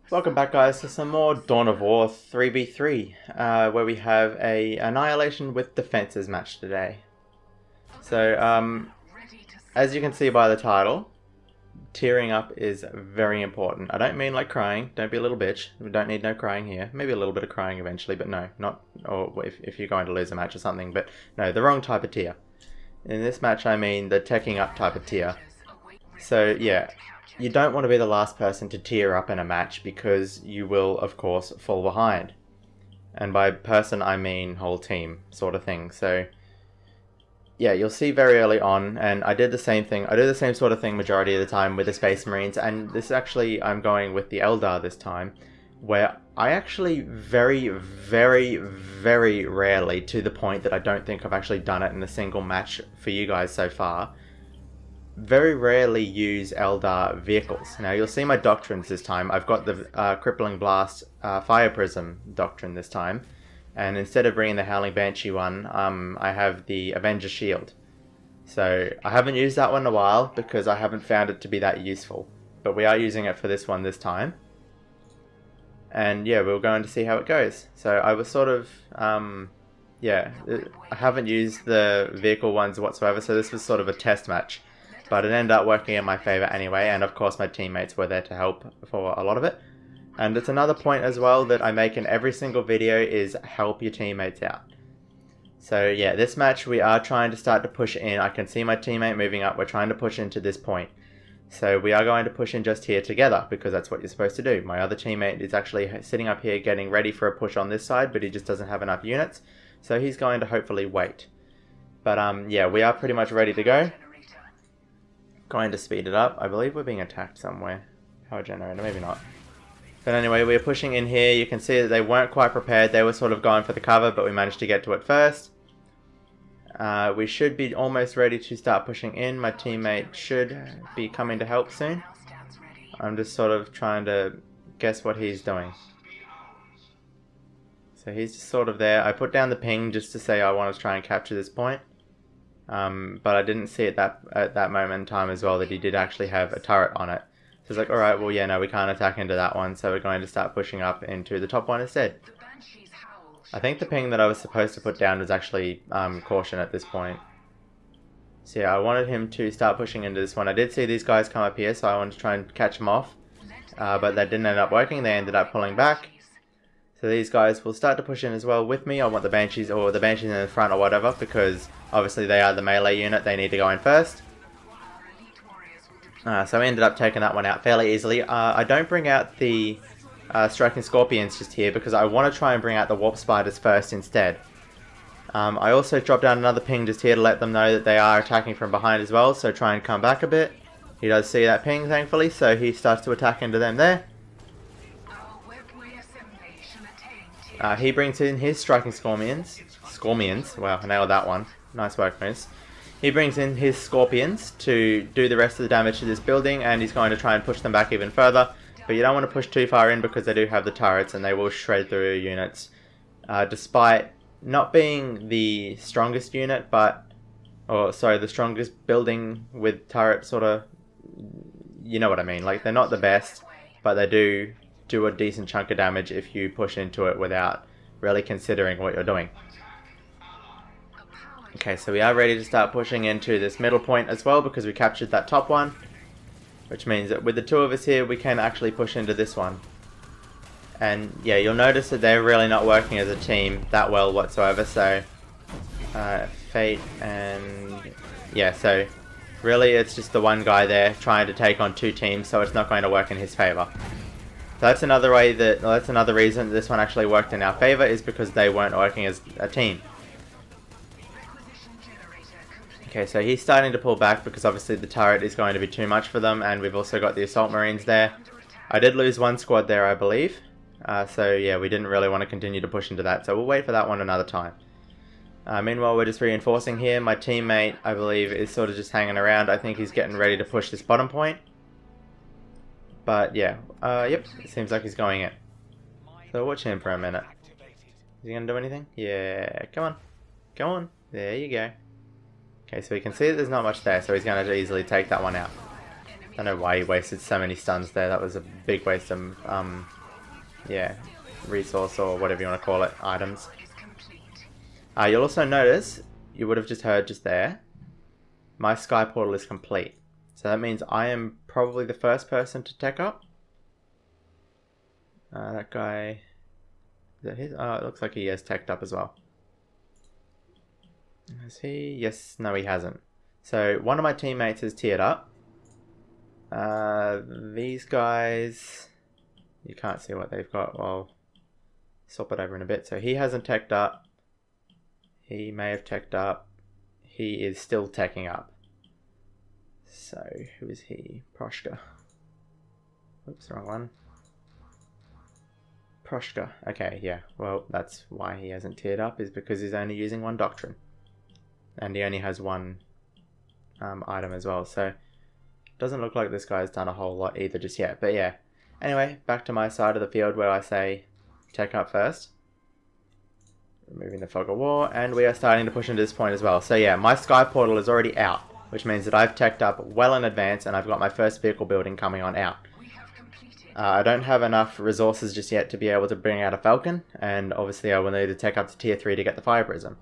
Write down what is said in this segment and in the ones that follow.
Welcome back, guys, to some more Dawn of War 3v3, where we have a Annihilation with Defenses match today. So, as you can see by the title, tearing up is very important. I don't mean like crying, don't be a little bitch, we don't need no crying here. Maybe a little bit of crying eventually, but no, not, or if you're going to lose a match or something, but no, the wrong type of tear. In this match I mean the teching up type of tear. So yeah, you don't want to be the last person to tear up in a match because you will, of course, fall behind. And by person, I mean whole team sort of thing. So yeah, you'll see very early on, and I did the same thing. I do the same sort of thing majority of the time with the Space Marines, and this actually, I'm going with the Eldar this time, where I actually very, very, very rarely, to the point that I don't think I've actually done it in a single match for you guys so far, very rarely use Eldar vehicles. Now you'll see my doctrines this time. I've got the Crippling Blast Fire Prism doctrine this time, and instead of bringing the Howling Banshee one, I have the Avenger Shield. So I haven't used that one in a while because I haven't found it to be that useful, but we are using it for this one this time. And yeah, we're going to see how it goes. So I was sort of, yeah, I haven't used the vehicle ones whatsoever, so this was sort of a test match. But it ended up working in my favour anyway, and of course my teammates were there to help for a lot of it. And it's another point as well that I make in every single video is help your teammates out. So yeah, this match we are trying to start to push in. I can see my teammate moving up. We're trying to push into this point. So we are going to push in just here together because that's what you're supposed to do. My other teammate is actually sitting up here getting ready for a push on this side, but he just doesn't have enough units. So he's going to hopefully wait. But yeah, we are pretty much ready to go. Going to speed it up. I believe we're being attacked somewhere. Power generator, maybe not. But anyway, we're pushing in here. You can see that they weren't quite prepared. They were sort of going for the cover, but we managed to get to it first. We should be almost ready to start pushing in. My teammate should be coming to help soon. I'm just sort of trying to guess what he's doing. So he's just sort of there. I put down the ping just to say I want to try and capture this point. But I didn't see at that moment in time as well that he did actually have a turret on it. So it's like, alright, well yeah, no, we can't attack into that one, so we're going to start pushing up into the top one instead. I think the ping that I was supposed to put down was actually caution at this point. So yeah, I wanted him to start pushing into this one. I did see these guys come up here, so I wanted to try and catch them off. But that didn't end up working, they ended up pulling back. So these guys will start to push in as well with me. I want the Banshees, or the Banshees in the front or whatever, because obviously they are the melee unit, they need to go in first. So I ended up taking that one out fairly easily. I don't bring out the Striking Scorpions just here because I want to try and bring out the Warp Spiders first instead. I also dropped down another ping just here to let them know that they are attacking from behind as well, so try and come back a bit. He does see that ping, thankfully, so he starts to attack into them there. He brings in his Striking Scorpions. Wow, I nailed that one. Nice work, Moose. He brings in his Scorpions to do the rest of the damage to this building, and he's going to try and push them back even further. But you don't want to push too far in because they do have the turrets and they will shred through your units. Despite not being the strongest unit, the strongest building with turret sort of, you know what I mean. Like, they're not the best, but they do a decent chunk of damage if you push into it without really considering what you're doing. Okay, so we are ready to start pushing into this middle point as well because we captured that top one, which means that with the two of us here we can actually push into this one. And yeah, you'll notice that they're really not working as a team that well whatsoever, so Fate and yeah, so really it's just the one guy there trying to take on two teams, so it's not going to work in his favor. So that's another reason that this one actually worked in our favor, is because they weren't working as a team. Okay, so he's starting to pull back because obviously the turret is going to be too much for them, and we've also got the Assault Marines there. I did lose one squad there, I believe. So yeah, we didn't really want to continue to push into that, so we'll wait for that one another time. Meanwhile, we're just reinforcing here. My teammate, I believe, is sort of just hanging around. I think he's getting ready to push this bottom point. But yeah, yep, it seems like he's going in. So watch him for a minute. Is he going to do anything? Yeah, come on. Come on. There you go. Okay, so we can see that there's not much there, so he's going to easily take that one out. I don't know why he wasted so many stuns there. That was a big waste of, yeah, resource or whatever you want to call it, items. You'll also notice, you would have just heard just there, my sky portal is complete. So that means I am probably the first person to tech up. That guy, is that his? Oh, it looks like he has teched up as well. Has he? Yes, no he hasn't. So one of my teammates has tiered up. These guys, you can't see what they've got. Well, swap it over in a bit. So he hasn't teched up. He may have teched up. He is still teching up. So who is he? Proshka. Oops, wrong one. Proshka. Okay, yeah. Well, that's why he hasn't tiered up, is because he's only using one doctrine. And he only has one item as well. So doesn't look like this guy's done a whole lot either just yet. But yeah. Anyway, back to my side of the field where I say tech up first. Removing the fog of war, and we are starting to push into this point as well. So yeah, my sky portal is already out, which means that I've teched up well in advance and I've got my first vehicle building coming on out. I don't have enough resources just yet to be able to bring out a Falcon, and obviously I will need to tech up to tier 3 to get the Fire Prism.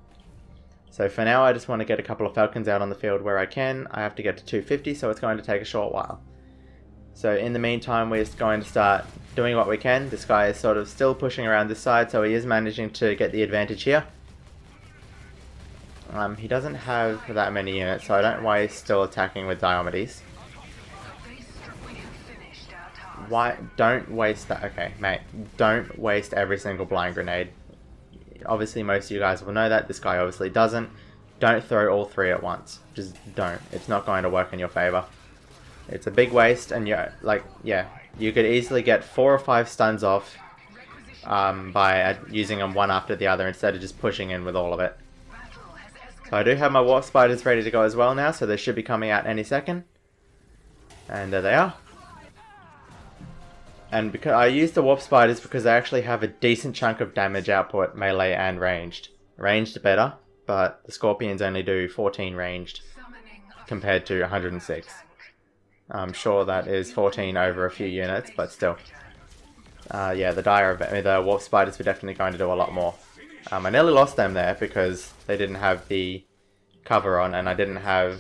So for now I just want to get a couple of Falcons out on the field where I can. I have to get to 250, so it's going to take a short while. So in the meantime, we're just going to start doing what we can. This guy is sort of still pushing around this side, so he is managing to get the advantage here. He doesn't have that many units, so I don't know why he's still attacking with Diomedes. Why? Don't waste that. Okay, mate. Don't waste every single blind grenade. Obviously, most of you guys will know that. This guy obviously doesn't. Don't throw all three at once. Just don't. It's not going to work in your favor. It's a big waste, and you you could easily get 4 or 5 stuns off by using them one after the other instead of just pushing in with all of it. So I do have my warp spiders ready to go as well now, so they should be coming out any second. And there they are. And because I use the warp spiders because they actually have a decent chunk of damage output, melee and ranged. Ranged better, but the scorpions only do 14 ranged compared to 106. I'm sure that is 14 over a few units, but still. Yeah, the warp spiders were definitely going to do a lot more. I nearly lost them there because they didn't have the cover on, and I didn't have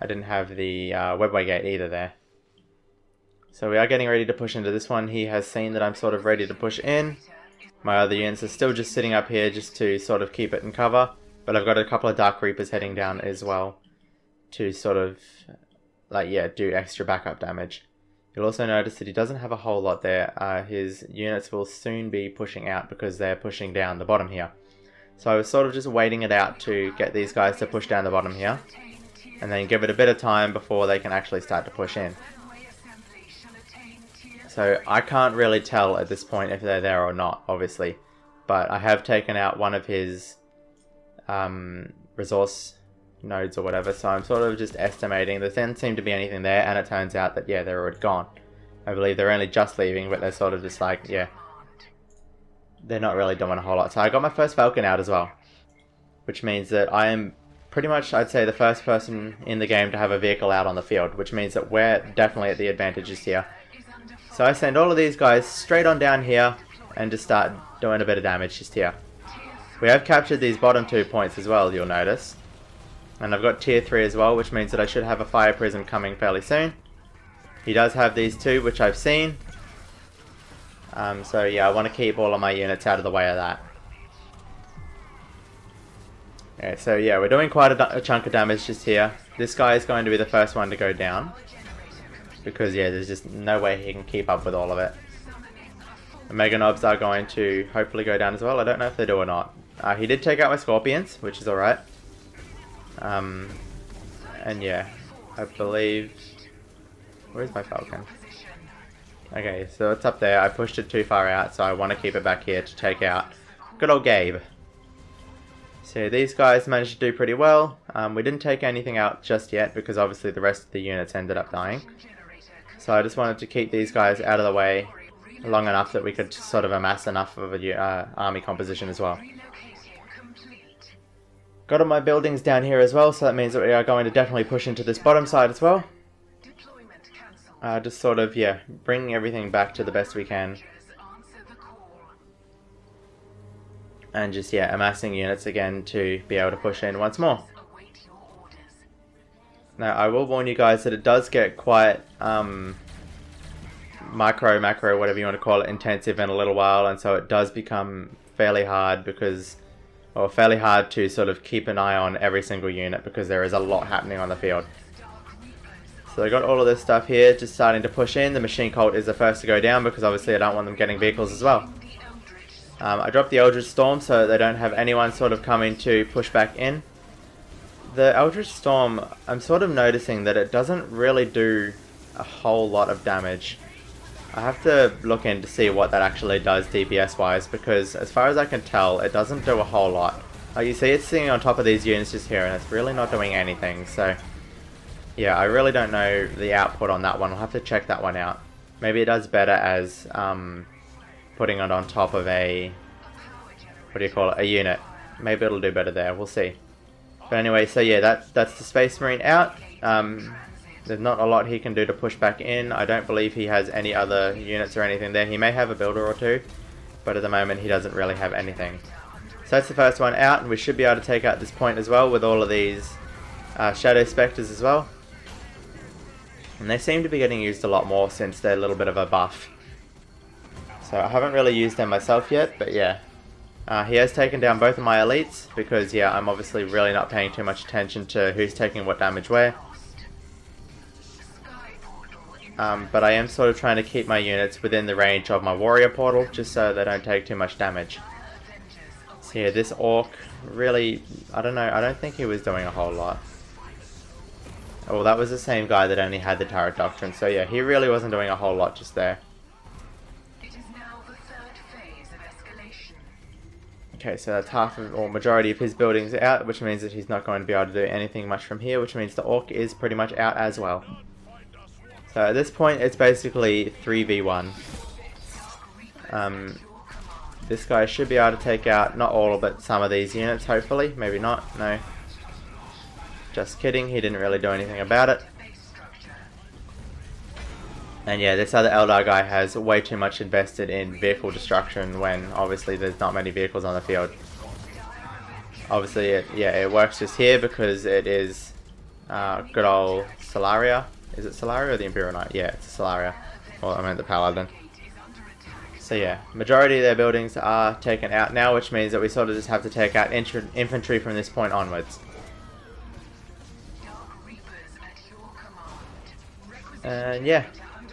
the webway gate either there. So we are getting ready to push into this one. He has seen that I'm sort of ready to push in. My other units are still just sitting up here just to sort of keep it in cover, but I've got a couple of Dark Reapers heading down as well to sort of do extra backup damage. You'll also notice that he doesn't have a whole lot there. His units will soon be pushing out because they're pushing down the bottom here. So I was sort of just waiting it out to get these guys to push down the bottom here, and then give it a bit of time before they can actually start to push in. So I can't really tell at this point if they're there or not, obviously, but I have taken out one of his resource nodes or whatever, so I'm sort of just estimating. There doesn't seem to be anything there, and it turns out that, yeah, they're already gone. I believe they're only just leaving, but they're sort of just like, yeah, they're not really doing a whole lot. So I got my first Falcon out as well, which means that I am pretty much, I'd say, the first person in the game to have a vehicle out on the field, which means that we're definitely at the advantages here. So I send all of these guys straight on down here and just start doing a bit of damage just here. We have captured these bottom 2 points as well, you'll notice. And I've got tier 3 as well, which means that I should have a Fire Prism coming fairly soon. He does have these 2, which I've seen. So yeah, I want to keep all of my units out of the way of that. Okay, so yeah, we're doing quite a chunk of damage just here. This guy is going to be the first one to go down, because yeah, there's just no way he can keep up with all of it. The Mega Knobs are going to hopefully go down as well. I don't know if they do or not. He did take out my Scorpions, which is alright. And yeah, I believe... Where's my Falcon? Okay, so it's up there. I pushed it too far out, so I want to keep it back here to take out good old Gabe. So these guys managed to do pretty well. We didn't take anything out just yet because obviously the rest of the units ended up dying. So I just wanted to keep these guys out of the way long enough that we could sort of amass enough of a army composition as well. Got all my buildings down here as well, so that means that we are going to definitely push into this bottom side as well. Just sort of, yeah, bringing everything back to the best we can. And just, yeah, amassing units again to be able to push in once more. Now, I will warn you guys that it does get quite macro, whatever you want to call it, intensive in a little while, and so it does become fairly hard fairly hard to sort of keep an eye on every single unit because there is a lot happening on the field. So I got all of this stuff here, just starting to push in. The Machine Cult is the first to go down because obviously I don't want them getting vehicles as well. I dropped the Eldritch Storm so they don't have anyone sort of coming to push back in. The Eldritch Storm, I'm sort of noticing that it doesn't really do a whole lot of damage. I have to look in to see what that actually does DPS wise, because as far as I can tell, it doesn't do a whole lot. Like you see, it's sitting on top of these units just here and it's really not doing anything, so yeah, I really don't know the output on that one. I'll have to check that one out. Maybe it does better as putting it on top of a, a unit. Maybe it'll do better there, we'll see. But anyway, so yeah, that's the Space Marine out. There's not a lot he can do to push back in. I don't believe he has any other units or anything there. He may have a builder or two, but at the moment he doesn't really have anything. So that's the first one out, and we should be able to take out this point as well with all of these Shadow Spectres as well. And they seem to be getting used a lot more since they're a little bit of a buff. So I haven't really used them myself yet, but yeah. He has taken down both of my elites because, yeah, I'm obviously really not paying too much attention to who's taking what damage where. But I am sort of trying to keep my units within the range of my warrior portal just so they don't take too much damage. So yeah, this orc really, I don't know, I don't think he was doing a whole lot. Oh, that was the same guy that only had the Turret Doctrine, so yeah, he really wasn't doing a whole lot just there. Okay, so that's half of, or majority of his buildings out, which means that he's not going to be able to do anything much from here, which means the Orc is pretty much out as well. So at this point, it's basically 3v1. This guy should be able to take out, not all, but some of these units, hopefully. Maybe not, no. Just kidding, he didn't really do anything about it. And yeah, this other Eldar guy has way too much invested in vehicle destruction when obviously there's not many vehicles on the field. Obviously, it works just here because it is good old Solaria. Is it Solaria or the Imperial Knight? Yeah, it's Solaria. Well, I meant the Paladin. So yeah, majority of their buildings are taken out now, which means that we sort of just have to take out infantry from this point onwards. And yeah,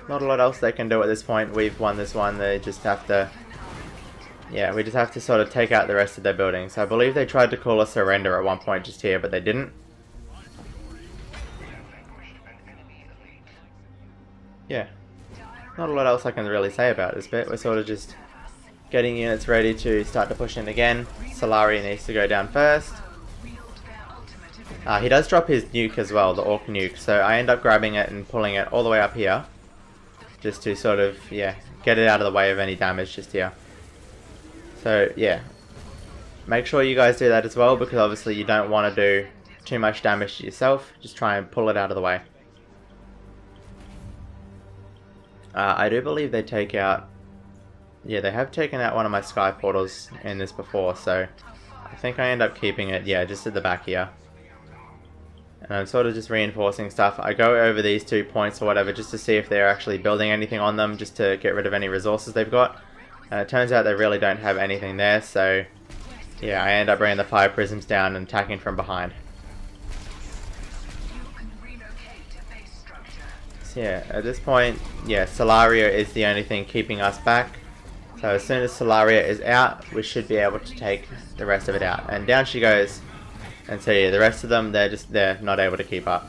not a lot else they can do at this point. We've won this one. They just have to, yeah, we just have to sort of take out the rest of their buildings. I believe they tried to call a surrender at one point just here, but they didn't. Yeah, not a lot else I can really say about this bit. We're sort of just getting units ready to start to push in again. Solari needs to go down first. He does drop his nuke as well, the Orc nuke, so I end up grabbing it and pulling it all the way up here. Just to sort of, yeah, get it out of the way of any damage just here. So, yeah. Make sure you guys do that as well, because obviously you don't want to do too much damage to yourself. Just try and pull it out of the way. I do believe they take out... Yeah, they have taken out one of my sky portals in this before, so I think I end up keeping it, yeah, just at the back here. And I'm sort of just reinforcing stuff. I go over these 2 points or whatever just to see if they're actually building anything on them, just to get rid of any resources they've got. And it turns out they really don't have anything there, so yeah, I end up bringing the fire prisms down and attacking from behind. So yeah, at this point, yeah, Solaria is the only thing keeping us back. So as soon as Solaria is out, we should be able to take the rest of it out. And down she goes. And so yeah, the rest of them, they're not able to keep up.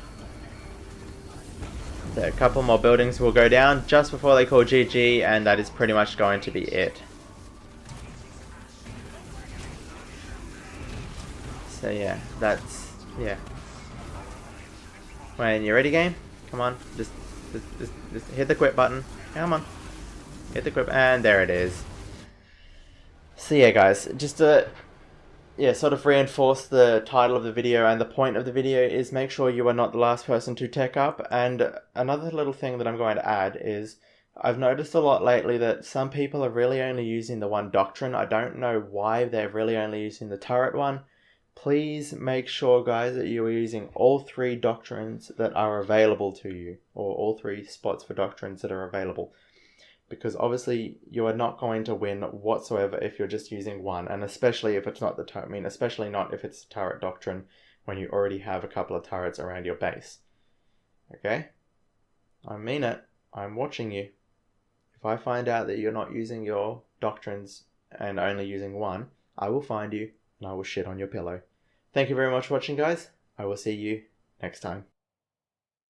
So a couple more buildings will go down just before they call GG, and that is pretty much going to be it. So yeah, that's, yeah. When you're ready, game, come on, just hit the quit button. Come on, hit the quit, and there it is. So yeah, guys, just a yeah, sort of reinforce the title of the video, and the point of the video is make sure you are not the last person to tech up. And another little thing that I'm going to add is I've noticed a lot lately that some people are really only using the one doctrine. I don't know why they're really only using the turret one. Please make sure, guys, that you are using all three doctrines that are available to you, or all three spots for doctrines that are available, because obviously you are not going to win whatsoever if you're just using one, and especially if it's not especially not if it's turret doctrine when you already have a couple of turrets around your base. Okay? I mean it. I'm watching you. If I find out that you're not using your doctrines and only using one, I will find you and I will shit on your pillow. Thank you very much for watching, guys. I will see you next time.